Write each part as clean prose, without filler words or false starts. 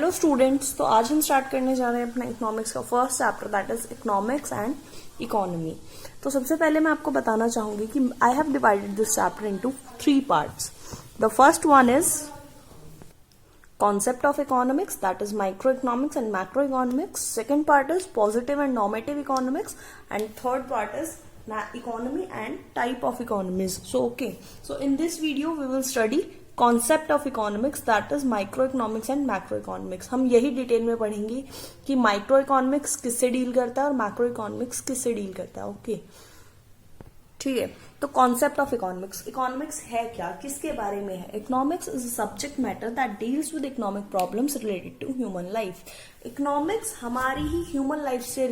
Hello students, तो आज हम स्टार्ट करने जा रहे हैं अपना इकोनॉमिक्स का first chapter, that is economics and economy. तो सबसे पहले मैं आपको बताना चाहूंगी कि I have divided this chapter into 3 parts. The first one is concept of economics, that is microeconomics and macroeconomics. Second part is positive and normative economics, and third part is economy and type of economies. So in this video we will study concept of economics, that is microeconomics and macroeconomics. हम यही detail में पढ़ेंगे कि microeconomics किससे deal करता है और macroeconomics किससे डील करता है। ओके, ठीक है। तो कॉन्सेप्ट ऑफ इकोनॉमिक्स, इकोनॉमिक्स है क्या, किसके बारे में है? Economics is a subject matter that deals with economic problems related to human life. Economics हमारी ही ह्यूमन लाइफ से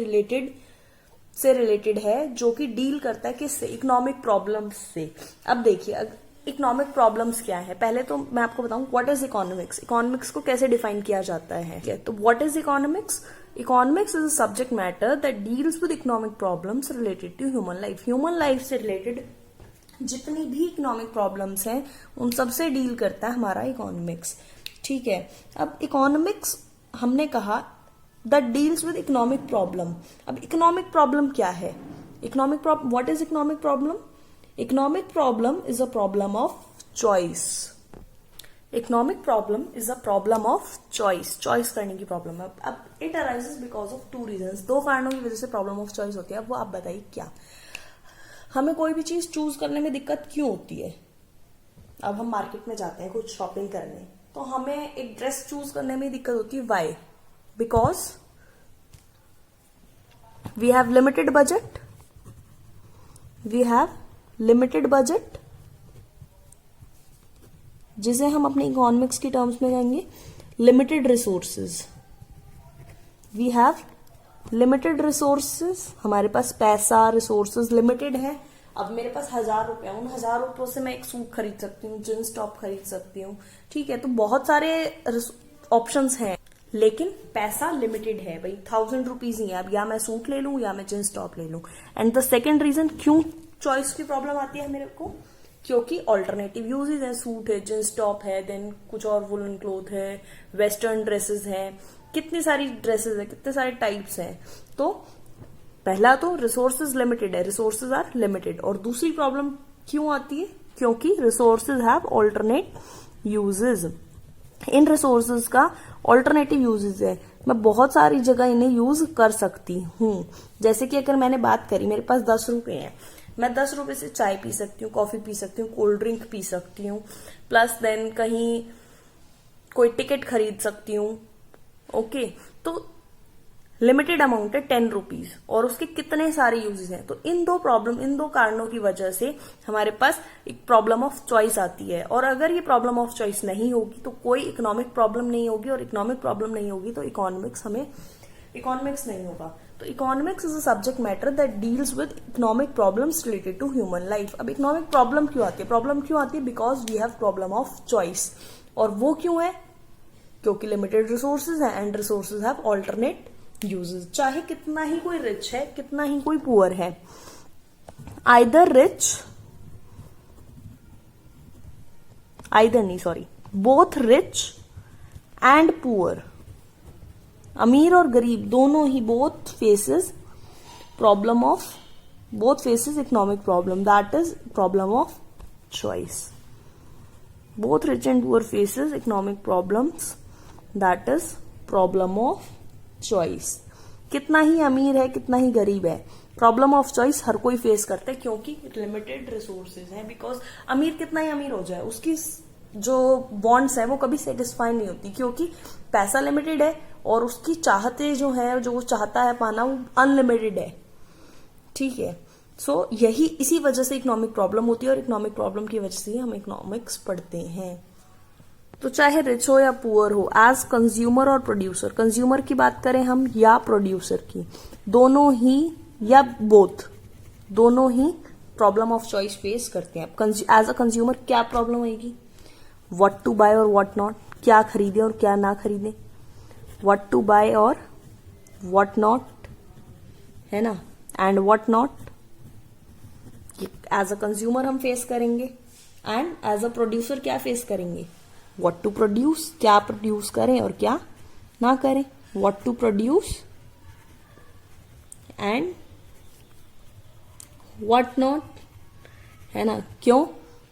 रिलेटेड है, जो कि डील करता है किससे? इकोनॉमिक प्रॉब्लम्स से। अब देखिए इकोनॉमिक प्रॉब्लम्स क्या है, पहले तो मैं आपको बताऊं व्हाट इज इकोनॉमिक्स, इकोनॉमिक्स को कैसे डिफाइन किया जाता है। तो what is economics? Economics is a subject matter that deals with economic problems related to human life. Human life से रिलेटेड जितनी भी इकोनॉमिक प्रॉब्लम्स हैं उन सबसे डील करता है हमारा इकोनॉमिक्स, ठीक है। अब इकोनॉमिक्स हमने कहा that deals with economic problem. अब इकोनॉमिक प्रॉब्लम क्या है? Economic problem, what is economic problem? Economic problem is a problem of choice. Economic problem is a problem of choice, choice करने की प्रॉब्लम है। अब it arises because of 2 reasons, 2 कारणों की वजह से प्रॉब्लम ऑफ चॉइस होती है। अब वो आप बताइए क्या? हमें कोई भी चीज चूज करने में दिक्कत क्यों होती है? अब हम मार्केट में जाते हैं कुछ शॉपिंग करने, तो हमें एक ड्रेस चूज करने में दिक्कत होती है। Why? Because we have limited budget, जिसे हम अपने इकोनॉमिक्स की टर्म्स में कहेंगे limited resources. We have limited resources, हमारे पास पैसा रिसोर्सेज लिमिटेड है। अब मेरे पास 1000 रुपए, उन 1000 रुपयों से मैं एक सूट खरीद सकती हूँ, जींस टॉप खरीद सकती हूँ, ठीक है। तो बहुत सारे ऑप्शंस हैं, लेकिन पैसा लिमिटेड है भाई, 1000 रुपीज ही है। अब या मैं सूट ले लूं या मैं जींस टॉप ले लूं। एंड द सेकेंड रीजन क्यों चॉइस की प्रॉब्लम आती है मेरे को, क्योंकि ऑल्टरनेटिव यूजेज है, सूट है, जींस टॉप है, देन कुछ और वुलन क्लोथ है, वेस्टर्न ड्रेसेस हैं, कितनी सारी ड्रेसेस है, कितने सारे टाइप्स हैं। तो पहला तो रिसोर्सेज लिमिटेड है, रिसोर्सेज आर लिमिटेड। और दूसरी प्रॉब्लम क्यों आती है? क्योंकि रिसोर्सेज हैव ऑल्टरनेट यूजेज। इन रिसोर्सेज का ऑल्टरनेटिव यूजेज है, मैं बहुत सारी जगह इन्हें यूज कर सकती हूँ। जैसे कि अगर मैंने बात करी, मेरे पास 10 रुपए हैं, मैं 10 रुपए से चाय पी सकती हूँ, कॉफी पी सकती हूँ, कोल्ड ड्रिंक पी सकती हूँ, प्लस देन कहीं कोई टिकट खरीद सकती हूँ। ओके, तो लिमिटेड अमाउंट है 10 रुपीज और उसके कितने सारे यूजेस हैं। तो इन दो कारणों की वजह से हमारे पास एक प्रॉब्लम ऑफ चॉइस आती है। और अगर ये प्रॉब्लम ऑफ चॉइस नहीं होगी तो कोई इकोनॉमिक प्रॉब्लम नहीं होगी, और इकोनॉमिक प्रॉब्लम नहीं होगी तो इकोनॉमिक्स नहीं होगा। तो economics is a subject matter that deals with economic problems related to human life. अब इकोनॉमिक प्रॉब्लम क्यों आती है? Because we have problem of choice. और वो क्यों है? क्योंकि लिमिटेड रिसोर्सेज है and resources have alternate uses. चाहे कितना ही कोई रिच है, कितना ही कोई पुअर है, बोथ रिच एंड पुअर, अमीर और गरीब दोनों ही both faces economic problem, that is problem of choice. Both rich and poor faces economic problems, that is problem of choice. कितना ही अमीर है, कितना ही गरीब है, प्रॉब्लम ऑफ चॉइस हर कोई फेस करता है, क्योंकि लिमिटेड रिसोर्सेज है। बिकॉज अमीर कितना ही अमीर हो जाए, उसकी जो वांट्स है वो कभी सेटिस्फाई नहीं होती, क्योंकि पैसा लिमिटेड है और उसकी चाहते जो है, जो वो चाहता है पाना, वो अनलिमिटेड है, ठीक है। सो इसी वजह से इकोनॉमिक प्रॉब्लम होती है, और इकोनॉमिक प्रॉब्लम की वजह से हम इकोनॉमिक्स पढ़ते हैं। तो चाहे रिच हो या पुअर हो, एज कंज्यूमर और प्रोड्यूसर, कंज्यूमर की बात करें हम या प्रोड्यूसर की, दोनों ही या बोथ, दोनों ही प्रॉब्लम ऑफ चॉइस फेस करते हैं। एज अ कंज्यूमर क्या प्रॉब्लम आएगी? व्हाट टू बाय और व्हाट नॉट, क्या खरीदे और क्या ना खरीदे, व्हाट टू बाय और व्हाट नॉट, है ना, and what not, as a consumer हम फेस करेंगे। एंड एज अ प्रोड्यूसर क्या फेस करेंगे? व्हाट टू प्रोड्यूस, क्या प्रोड्यूस करें और क्या ना करें, what to produce and what not, है ना। क्यों?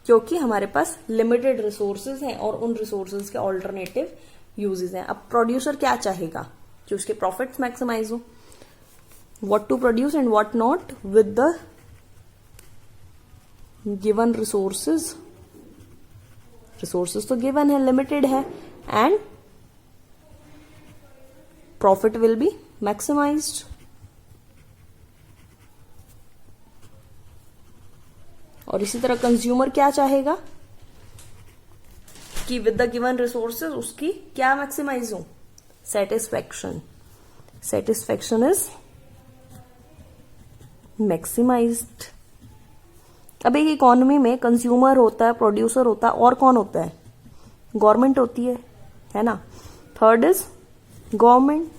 क्योंकि हमारे पास लिमिटेड रिसोर्सेज हैं और उन रिसोर्सेज के ऑल्टरनेटिव यूजेस हैं। अब प्रोड्यूसर क्या चाहेगा कि उसके प्रॉफिट्स मैक्सिमाइज हो, what to produce and what not with the given resources. Resources तो गिवन है, लिमिटेड है, and profit will be maximised. और इसी तरह कंज्यूमर क्या चाहेगा कि विद द गिवन रिसोर्सेज उसकी क्या मैक्सिमाइज हो, सेटिस्फैक्शन। Satisfaction is maximised. अब एक इकोनॉमी में कंज्यूमर होता है, प्रोड्यूसर होता है, और कौन होता है? गवर्नमेंट होती है ना। Third is government.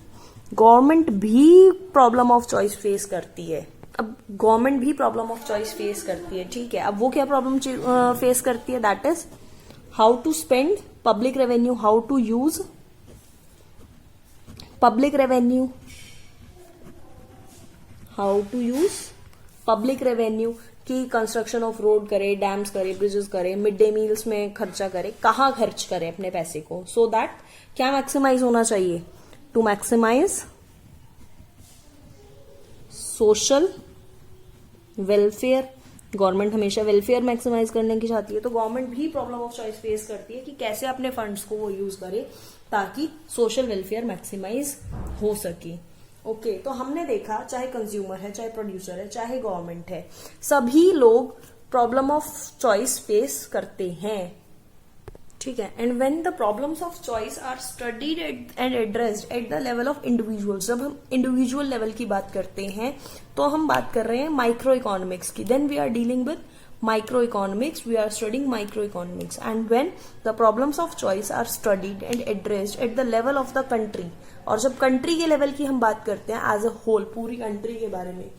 गवर्नमेंट भी प्रॉब्लम ऑफ चॉइस फेस करती है। अब गवर्नमेंट भी प्रॉब्लम ऑफ चॉइस फेस करती है, ठीक है। अब वो क्या प्रॉब्लम फेस करती है? That is how to spend public revenue, how to use public revenue, how to use public revenue की कंस्ट्रक्शन ऑफ रोड करे, डैम्स करे, ब्रिजेस करे, मिड डे मील्स में खर्चा करे, कहाँ खर्च करे अपने पैसे को, सो दैट क्या मैक्सिमाइज होना चाहिए? To maximise social welfare. Government हमेशा वेलफेयर मैक्सिमाइज करने की चाहती है, तो गवर्नमेंट भी प्रॉब्लम ऑफ चॉइस फेस करती है कि कैसे अपने फंड्स को वो यूज करे ताकि सोशल वेलफेयर मैक्सिमाइज हो सके। ओके, तो हमने देखा चाहे कंज्यूमर है, चाहे प्रोड्यूसर है, चाहे गवर्नमेंट है, सभी लोग प्रॉब्लम ऑफ चॉइस फेस करते हैं, ठीक है। And when the problems of choice are studied and addressed at the level of individuals, जब हम इंडिविजुअल लेवल की बात करते हैं तो हम बात कर रहे हैं माइक्रो इकोनॉमिक्स की। Then we are dealing with micro economics, we are studying micro economics. And when the problems of choice are studied and addressed at the level of the country, और जब कंट्री के level की हम बात करते हैं as a whole, पूरी country के बारे में,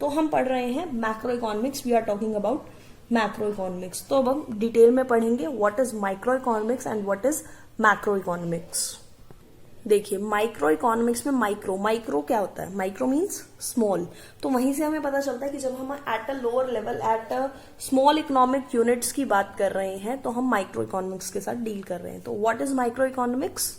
तो हम पढ़ रहे हैं macro economics. We are talking about macro economics. तो अब हम डिटेल में पढ़ेंगे what is micro economics and what is macro economics. देखिए, माइक्रो इकोनॉमिक्स में माइक्रो क्या होता है? Micro means small. तो वहीं से हमें पता चलता है कि जब हम at a lower level, at a small economic units की बात कर रहे हैं तो हम माइक्रो इकोनॉमिक्स के साथ डील कर रहे हैं। तो what is micro economics?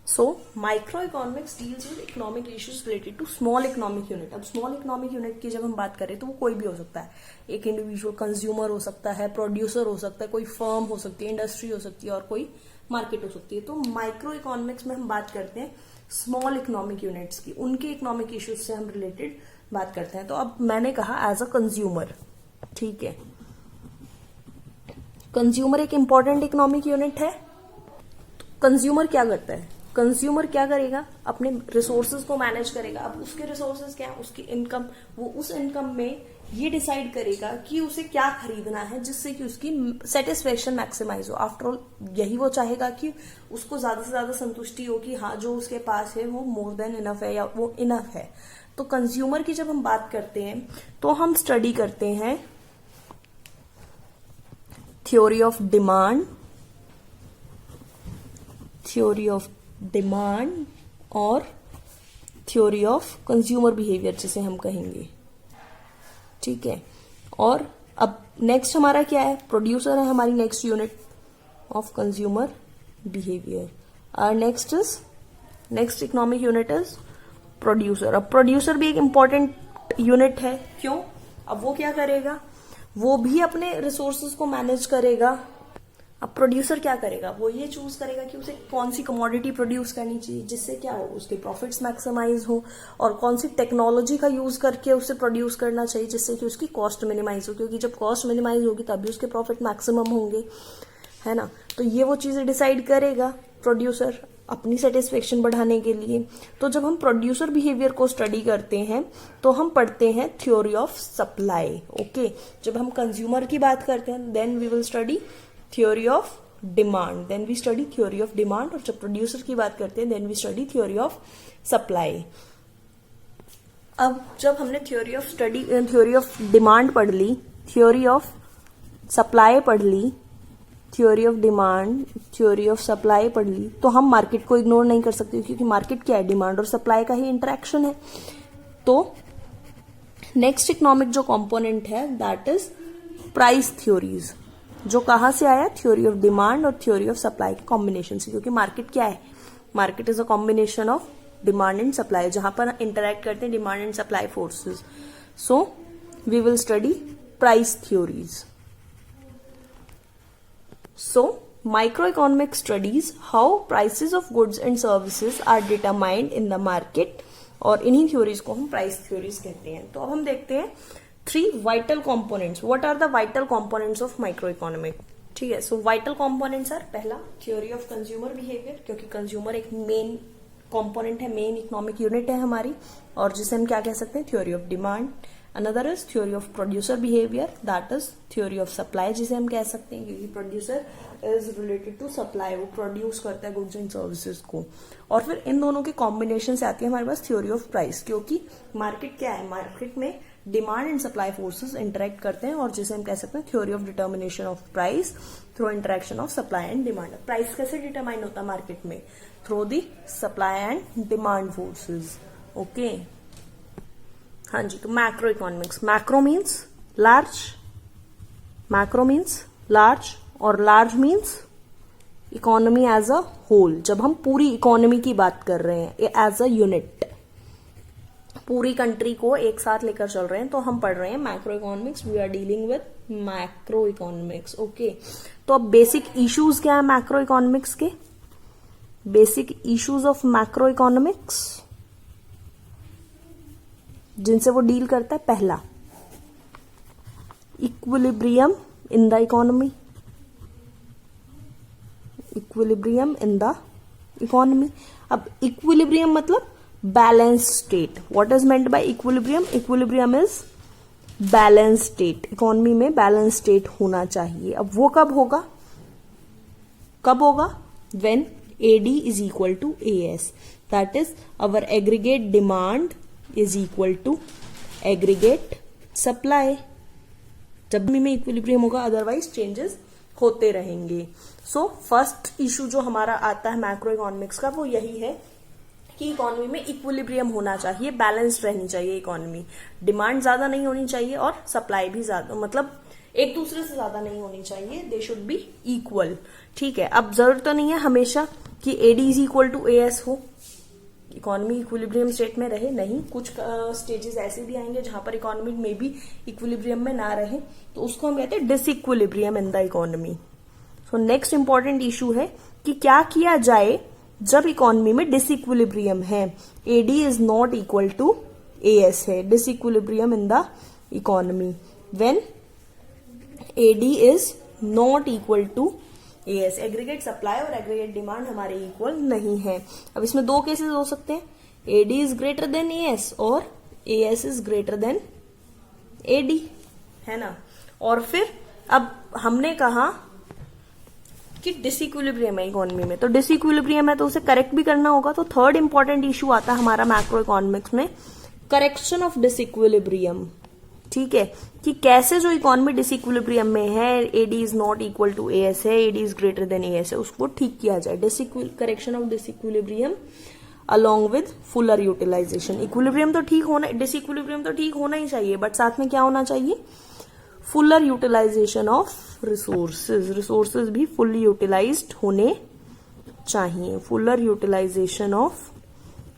So, microeconomics deals with economic issues related to small economic unit. अब small economic unit की जब हम बात करें तो वो कोई भी हो सकता है, एक इंडिविजुअल कंज्यूमर हो सकता है, प्रोड्यूसर हो सकता है, कोई फर्म हो सकती है, इंडस्ट्री हो सकती है, और कोई मार्केट हो सकती है। तो माइक्रो इकोनॉमिक्स में हम बात करते हैं स्मॉल इकोनॉमिक यूनिट्स की, उनके इकोनॉमिक इश्यूज से हम रिलेटेड बात करते हैं। तो अब मैंने कहा एज अ कंज्यूमर, ठीक है, कंज्यूमर एक इंपॉर्टेंट इकोनॉमिक यूनिट है। कंज्यूमर क्या करता है? कंज्यूमर क्या करेगा? अपने रिसोर्सेज को मैनेज करेगा। अब उसके रिसोर्सेज क्या है? उसकी इनकम। वो उस इनकम में ये डिसाइड करेगा कि उसे क्या खरीदना है जिससे कि उसकी सेटिस्फेक्शन मैक्सिमाइज हो। आफ्टर ऑल यही वो चाहेगा कि उसको ज्यादा से ज्यादा संतुष्टि हो कि हाँ, जो उसके पास है वो मोर देन इनफ है या वो इनफ है। तो कंज्यूमर की जब हम बात करते हैं तो हम स्टडी करते हैं theory of demand, theory of demand और थ्योरी ऑफ कंज्यूमर बिहेवियर जिसे हम कहेंगे, ठीक है। और अब नेक्स्ट हमारा क्या है? प्रोड्यूसर है हमारी next unit of consumer behaviour. और next economic unit is producer. अब प्रोड्यूसर भी एक इंपॉर्टेंट यूनिट है। क्यों? अब वो क्या करेगा? वो भी अपने रिसोर्सेज को मैनेज करेगा। अब प्रोड्यूसर क्या करेगा? वो ये चूज करेगा कि उसे कौन सी कमोडिटी प्रोड्यूस करनी चाहिए जिससे क्या हो, उसके प्रॉफिट्स मैक्सिमाइज हो, और कौन सी टेक्नोलॉजी का यूज करके उसे प्रोड्यूस करना चाहिए जिससे कि उसकी कॉस्ट मिनिमाइज हो, क्योंकि जब कॉस्ट मिनिमाइज होगी तभी उसके प्रॉफिट मैक्सिमम होंगे, है ना। तो ये वो चीजें डिसाइड करेगा प्रोड्यूसर अपनी सेटिस्फेक्शन बढ़ाने के लिए। तो जब हम प्रोड्यूसर बिहेवियर को स्टडी करते हैं तो हम पढ़ते हैं थ्योरी ऑफ सप्लाई। ओके, जब हम कंज्यूमर की बात करते हैं then we will study theory of demand, then we study theory of demand, और जब प्रोड्यूसर की बात करते हैं then we study theory of supply. अब जब हमने थ्योरी ऑफ डिमांड पढ़ ली, थ्योरी ऑफ सप्लाई पढ़ ली, theory of demand, theory of supply पढ़ ली, तो हम मार्केट को इग्नोर नहीं कर सकते, क्योंकि मार्केट क्या है, डिमांड और सप्लाई का ही इंटरेक्शन है। तो नेक्स्ट इकोनॉमिक जो कंपोनेंट है दैट इज प्राइस थ्योरीज, जो कहां से आया, थ्योरी ऑफ डिमांड और थ्योरी ऑफ सप्लाई के कॉम्बिनेशन से, क्योंकि मार्केट क्या है, market is a combination of demand and supply, जहां पर इंटरैक्ट करते हैं demand and supply forces. So we will study price theories. So, microeconomics studies how prices of goods and services are determined in the market, और इन्हीं theories को हम price theories कहते हैं। तो अब हम देखते हैं 3 vital components. What are the vital components of micro economic? ठीक है, सो वाइटल कंपोनेंट्स आर, पहला थ्योरी ऑफ कंज्यूमर बिहेवियर, क्योंकि कंज्यूमर एक मेन कंपोनेंट है, मेन इकोनॉमिक यूनिट है हमारी, और जिसे हम क्या कह सकते हैं, theory of demand. Another is theory of producer behaviour, that is theory of supply, जिसे हम कह सकते हैं, क्योंकि producer is related to supply, वो प्रोड्यूस करता है गुड्स एंड सर्विसेज को। और फिर इन दोनों के कॉम्बिनेशन से आती है हमारे पास थ्योरी ऑफ प्राइस, क्योंकि मार्केट क्या है, मार्केट में demand and supply forces interact करते हैं, और जिसे हम कह सकते हैं theory of determination of price through interaction of supply and demand. Price कैसे डिटरमाइन होता है मार्केट में? Through the supply and demand forces. Okay, हाँ जी। तो macro economics, macro means large, macro means large, और large means economy as a whole. जब हम पूरी इकोनॉमी की बात कर रहे हैं एज अ यूनिट, पूरी कंट्री को एक साथ लेकर चल रहे हैं, तो हम पढ़ रहे हैं macro economics. We are dealing with macro economics. Okay, तो अब बेसिक इश्यूज क्या है मैक्रो इकोनॉमिक्स के? Basic issues of macro economics जिनसे वो डील करता है, पहला equilibrium in the economy, equilibrium in the economy. अब इक्विलिब्रियम मतलब balance state. What is meant by equilibrium? Equilibrium is balance state. Economy में बैलेंस स्टेट होना चाहिए। अब वो कब होगा? कब होगा? When AD is equal to AS, that is our aggregate demand is equal to aggregate supply। जब भी में इक्विलिब्रियम होगा, अदरवाइज चेंजेस होते रहेंगे। सो फर्स्ट इशू जो हमारा आता है मैक्रो इकोनॉमिक्स का, वो यही है कि इकोनॉमी में इक्विलिब्रियम होना चाहिए, बैलेंस्ड रहनी चाहिए इकोनॉमी। डिमांड ज्यादा नहीं होनी चाहिए और सप्लाई भी ज्यादा, मतलब एक दूसरे से ज्यादा नहीं होनी चाहिए, दे शुड बी इक्वल। ठीक है, अब जरूरत तो नहीं है हमेशा कि AD is equal to AS हो, इकोनॉमी इक्विलिब्रियम स्टेट में रहे, नहीं, कुछ स्टेजेस ऐसे भी आएंगे जहां पर इकोनॉमी में भी इक्विलिब्रियम में ना रहे, तो उसको हम कहते हैं disequilibrium in the economy. So next important issue है कि क्या किया जाए जब इकोनॉमी में डिसइक्विलिब्रियम है, AD is not equal to AS है, disequilibrium in the economy, when AD is not equal to AS, aggregate supply और एग्रीगेट डिमांड हमारे इक्वल नहीं है। अब इसमें दो केसेस हो सकते हैं, AD is greater than AS और AS is greater then AD, है ना। और फिर अब हमने कहा कि डिसइक्विलिब्रियम है इकोनॉमी में, तो डिसइक्विलिब्रियम है तो उसे करेक्ट भी करना होगा। तो थर्ड इंपॉर्टेंट इशू आता है हमारा मैक्रो इकोनॉमिक्स में, करेक्शन ऑफ डिसइक्विलिब्रियम। ठीक है, कि कैसे जो इकोनॉमी डिसइक्विलिब्रियम में है, AD is not equal to AS है, AD is greater than AS है, उसको ठीक किया जाए। Correction of disequilibrium along with fuller utilisation. इक्विलिब्रियम तो ठीक होना, डिसइक्विलिब्रियम तो ठीक होना ही चाहिए, बट साथ में क्या होना चाहिए? Fuller utilisation of resources. Resources भी फुल्ली यूटिलाइज्ड होने चाहिए, fuller utilisation of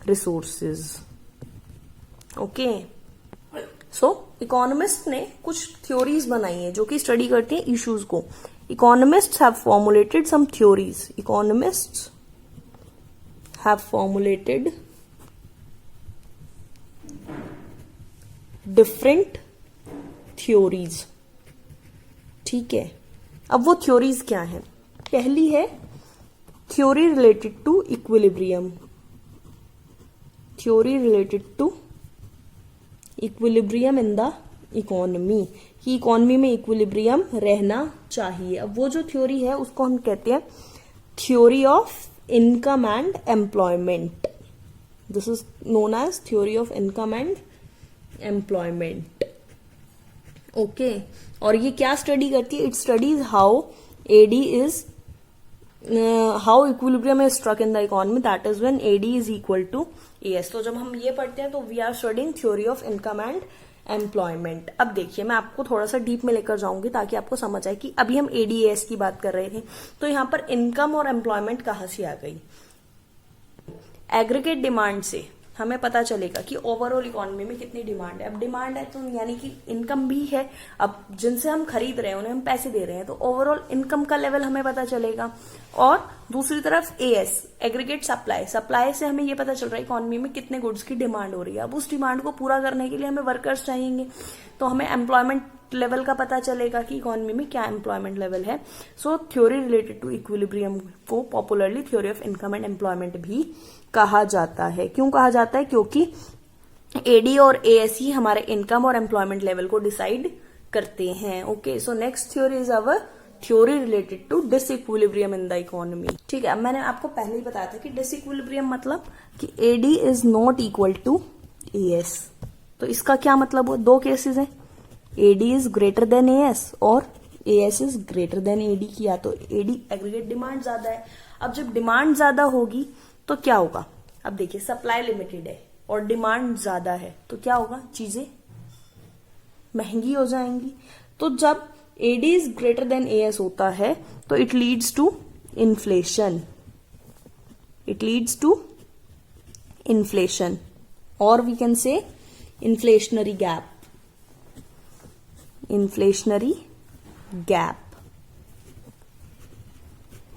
resources. Okay, so economist ने कुछ थ्योरीज बनाई है जो कि स्टडी करती हैं इश्यूज को। Economists have formulated some theories, economists have formulated different theories. ठीक है, अब वो थ्योरीज क्या है? पहली है theory related to equilibrium, theory related to equilibrium in the economy, कि इकोनॉमी में इक्विलिब्रियम रहना चाहिए। अब वो जो थ्योरी है उसको हम कहते हैं theory of income and employment. This is known as theory of income and employment. Okay, और ये क्या स्टडी करती है? It studies how AD is how equilibrium is struck in the economy, that is when AD is equal to AS. तो जब हम ये पढ़ते हैं तो we are studying theory of income and employment. अब देखिए मैं आपको थोड़ा सा डीप में लेकर जाऊंगी ताकि आपको समझ आए कि अभी हम एडीएस की बात कर रहे थे, तो यहां पर इनकम और एम्प्लॉयमेंट कहां से आ गई। एग्रीगेट डिमांड से हमें पता चलेगा कि ओवरऑल इकोनॉमी में कितनी डिमांड है। अब डिमांड है तो यानी कि इनकम भी है, अब जिनसे हम खरीद रहे हैं उन्हें हम पैसे दे रहे हैं, तो ओवरऑल इनकम का लेवल हमें पता चलेगा। और दूसरी तरफ एएस एग्रीगेट सप्लाई, सप्लाई से हमें ये पता चल रहा है इकोनॉमी में कितने गुड्स की डिमांड हो रही है। अब उस डिमांड को पूरा करने के लिए हमें वर्कर्स चाहिए, तो हमें एम्प्लॉयमेंट लेवल का पता चलेगा कि इकोनॉमी में क्या एम्प्लॉयमेंट लेवल है। So theory related to equilibrium को popularly theory of income and employment भी कहा जाता है। क्यों कहा जाता है? क्योंकि एडी और एएस ही हमारे इनकम और एम्प्लॉयमेंट लेवल को डिसाइड करते हैं। Okay, so next theory is our theory related to disequilibrium in the economy. ठीक है, अब मैंने आपको पहले ही बताया था कि डिसइक्विलिब्रियम मतलब कि AD is not equal to AS. तो इसका क्या मतलब हुआ? दो केसेस हैं, AD is greater than AS और AS is greater than AD. किया तो एडी एग्रीगेट डिमांड ज्यादा है। अब जब डिमांड ज्यादा होगी तो क्या होगा? अब देखिए सप्लाई लिमिटेड है और डिमांड ज्यादा है तो क्या होगा? चीजें महंगी हो जाएंगी। तो जब AD is greater than AS होता है तो it leads to inflation, it leads to inflation और we can say inflationary gap, inflationary gap,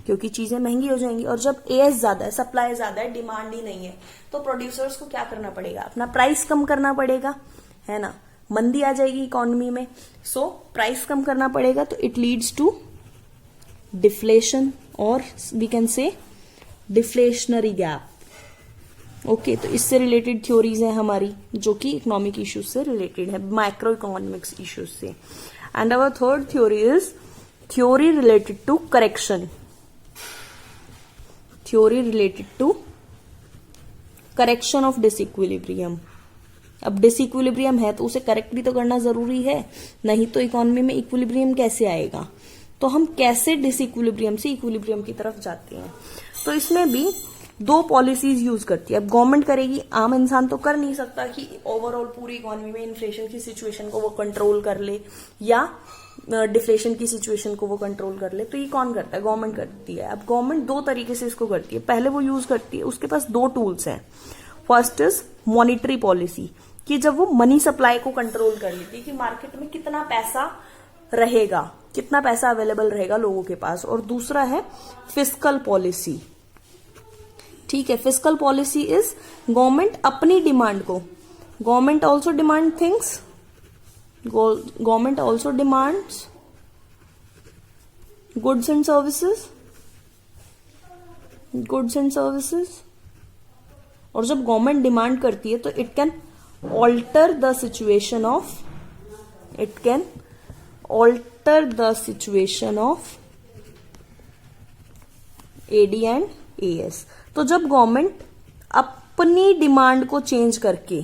क्योंकि चीजें महंगी हो जाएंगी। और जब एएस ज्यादा है, सप्लाई ज्यादा है, डिमांड ही नहीं है, तो प्रोड्यूसर्स को क्या करना पड़ेगा? अपना प्राइस कम करना पड़ेगा, है ना। मंदी आ जाएगी इकोनॉमी में, सो प्राइस कम करना पड़ेगा, तो इट लीड्स टू डिफ्लेशन और we can say deflationary gap. Okay, तो इससे रिलेटेड थ्योरीज है हमारी जो कि इकोनॉमिक इश्यूज से रिलेटेड है, माइक्रो इकोनॉमिक्स इश्यूज से। And our third theory is theory related to correction, theory related to correction of disequilibrium. अब डिसइक्विलिब्रियम है तो उसे करेक्ट भी तो करना जरूरी है, नहीं तो इकोनॉमी में इक्विलिब्रियम कैसे आएगा। तो हम कैसे डिसइक्विलिब्रियम से इक्विलिब्रियम की तरफ जाते हैं, तो इसमें भी दो पॉलिसीज यूज करती है। अब गवर्नमेंट करेगी, आम इंसान तो कर नहीं सकता कि ओवरऑल पूरी इकोनॉमी में इन्फ्लेशन की सिचुएशन को वो कंट्रोल कर ले या डिफ्लेशन की सिचुएशन को वो कंट्रोल कर ले। तो ये कौन करता है? गवर्नमेंट करती है। अब गवर्नमेंट दो तरीके से इसको करती है। पहले वो यूज करती है, उसके पास दो टूल्स हैं। फर्स्ट इज मॉनिटरी पॉलिसी, कि जब वो मनी सप्लाई को कंट्रोल कर लेती है कि मार्केट में कितना पैसा रहेगा, कितना पैसा अवेलेबल रहेगा लोगों के पास। और दूसरा है फिस्कल पॉलिसी। ठीक है, फिस्कल पॉलिसी इज गवर्नमेंट अपनी डिमांड को, government also demand things, government also demands goods and services, goods and services. और जब गवर्नमेंट डिमांड करती है तो it can alter the situation of, it can alter the situation of AD and AS. तो जब government अपनी demand को change करके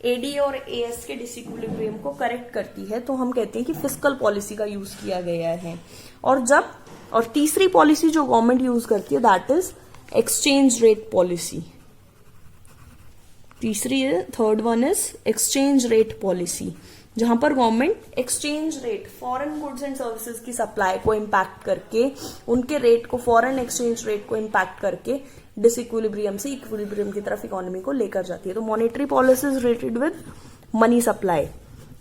एडी और एएस के डिसइक्विलिब्रियम को करेक्ट करती है तो हम कहते हैं कि फिस्कल पॉलिसी का यूज किया गया है। और तीसरी पॉलिसी जो गवर्नमेंट यूज करती है that is exchange rate policy. Third one is exchange rate policy, जहां पर government exchange rate, foreign goods and services की सप्लाई को इम्पैक्ट करके, उनके रेट को, फॉरेन एक्सचेंज रेट को इम्पैक्ट करके डिसइक्विलिब्रियम से इक्विलिब्रियम की तरफ इकोनॉमी को लेकर जाती है। तो monetary policy is related with money supply,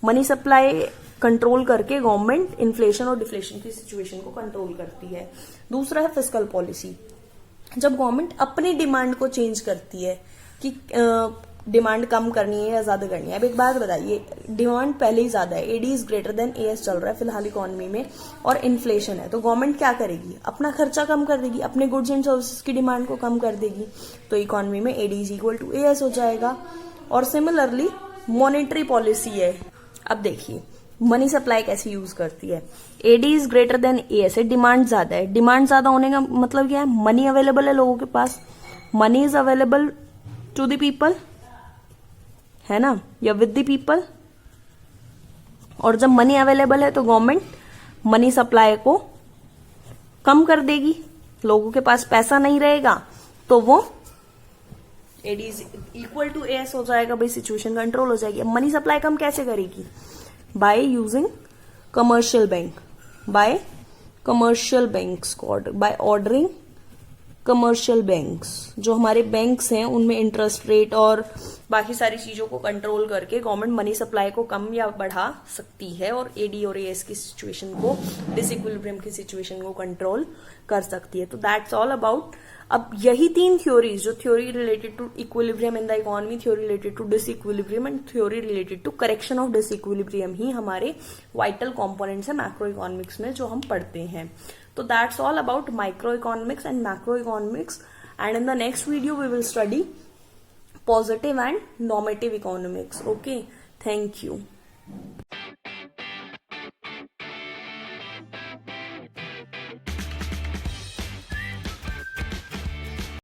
money supply control करके गवर्नमेंट इन्फ्लेशन और डिफ्लेशन की सिचुएशन को कंट्रोल करती है। दूसरा है फिस्कल पॉलिसी, जब गवर्नमेंट अपनी डिमांड को चेंज करती है कि डिमांड कम करनी है या ज्यादा करनी है। अब एक बात बताइए, डिमांड पहले ही ज्यादा है, AD is greater than AS चल रहा है फिलहाल इकोनॉमी में और इन्फ्लेशन है, तो गवर्नमेंट क्या करेगी? अपना खर्चा कम कर देगी, अपने गुड्स एंड सर्विसेज की डिमांड को कम कर देगी, तो इकोनॉमी में AD is equal to AS हो जाएगा। और सिमिलरली मॉनेटरी पॉलिसी है। अब देखिए मनी सप्लाई कैसे यूज करती है, AD is greater than AS है, डिमांड ज्यादा है। डिमांड ज्यादा होने का मतलब क्या है? मनी अवेलेबल है लोगों के पास, money is available to the people, है ना, या विद द पीपल। और जब मनी अवेलेबल है तो गवर्नमेंट मनी सप्लाई को कम कर देगी, लोगों के पास पैसा नहीं रहेगा तो वो AD is equal to S हो जाएगा भाई, सिचुएशन कंट्रोल हो जाएगी। अब मनी सप्लाई कम कैसे करेगी? By using commercial bank, bye commercial banks को बाय ऑर्डरिंग कमर्शियल बैंक्स। जो हमारे बैंक्स हैं उनमें इंटरेस्ट रेट और बाकी सारी चीजों को कंट्रोल करके गवर्नमेंट मनी सप्लाई को कम या बढ़ा सकती है और एडी और एएस की सिचुएशन को, डिसइक्विलिब्रियम की सिचुएशन को कंट्रोल कर सकती है। तो दैट्स ऑल अबाउट। अब यही 3 थ्योरीज, जो theory related to equilibrium in the economy, theory related to disequilibrium and theory related to correction of disequilibrium, ही हमारे वाइटल कॉम्पोनेंट्स है मैक्रो इकोनॉमिक्स में जो हम पढ़ते हैं। So that's all about microeconomics and macroeconomics, and in the next video we will study positive and normative economics. Okay, thank you.